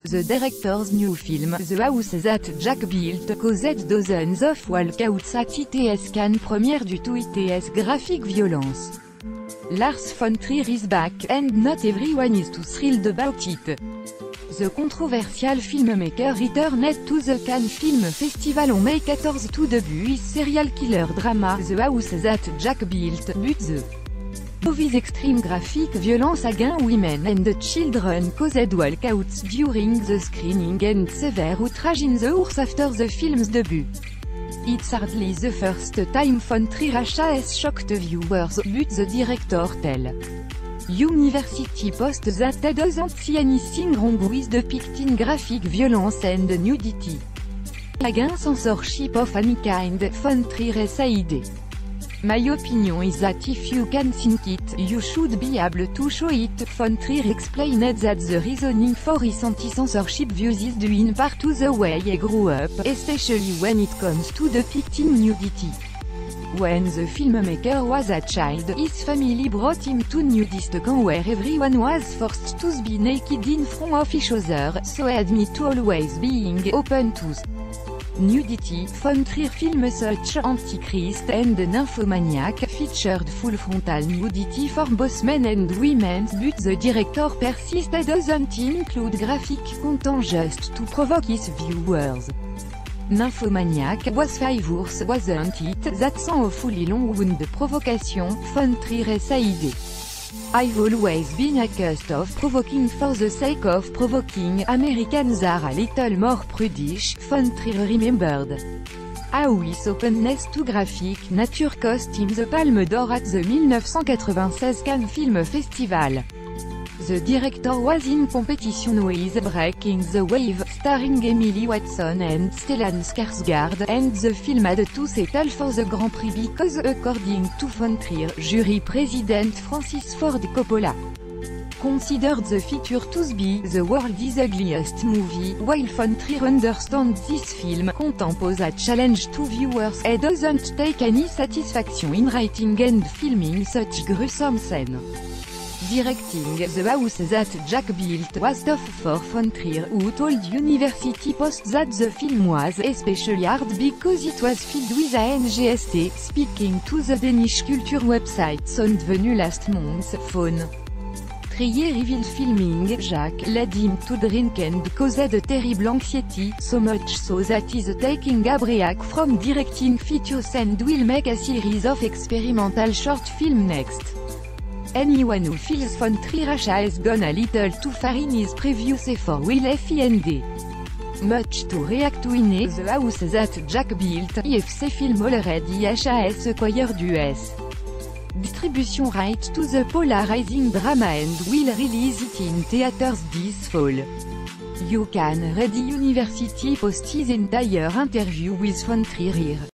The director's new film, The House That Jack Built, caused dozens of walkouts at its Cannes première du tout its graphic violence. Lars von Trier is back, and not everyone is too thrilled about it. The controversial filmmaker returned to the Cannes Film Festival on May 14 to debut his serial killer drama, The House That Jack Built, but the movie's extreme graphic violence against women and children caused walkouts during the screening and severe outrage in the hours after the film's debut. It's hardly the first time von Trier has shocked viewers, but the director tell University Post that he doesn't see anything wrong with depicting graphic violence and nudity against censorship of any kind, von Trier said. My opinion is that if you can think it, you should be able to show it. Von Trier explained that the reasoning for his anti-censorship views is due in part to the way he grew up, especially when it comes to depicting nudity. When the filmmaker was a child, his family brought him to nudist camp where everyone was forced to be naked in front of each other, so he admit to always being open to nudity. Von Trier film such Antichrist and Nymphomaniac featured full frontal nudity for both men and women, but the director persisted doesn't include graphic content just to provoke his viewers. Nymphomaniac was 5 hours, wasn't it? That's an awfully long wound provocation, von Trier said. I've always been accused of provoking for the sake of provoking. Americans are a little more prudish, von Trier remembered how his openness to graphic nature cost him the Palme d'Or at the 1996 Cannes Film Festival. The director was in competition with Breaking the Wave, starring Emily Watson and Stellan Skarsgård, and the film had to settle for the Grand Prix because, according to von Trier, jury president Francis Ford Coppola considered the feature to be the world's ugliest movie. While von Trier understands this film content pose a challenge to viewers, he doesn't take any satisfaction in writing and filming such gruesome scenes. Directing The House That Jack Built was tough for von Trier, who told University Post that the film was especially hard because it was filled with ANGST, speaking to the Danish culture website Soundvenu last month. Von Trier revealed filming Jack led him to drink and caused terrible anxiety, so much so that he's taking a break from directing features and will make a series of experimental short film next. Anyone who feels von Trier has gone a little too far in his previous effort will find much to react to in The House That Jack Built. IFC film already has acquired US distribution right to the polarizing drama and will release it in theaters this fall. You can read University Post's entire interview with von Trier here.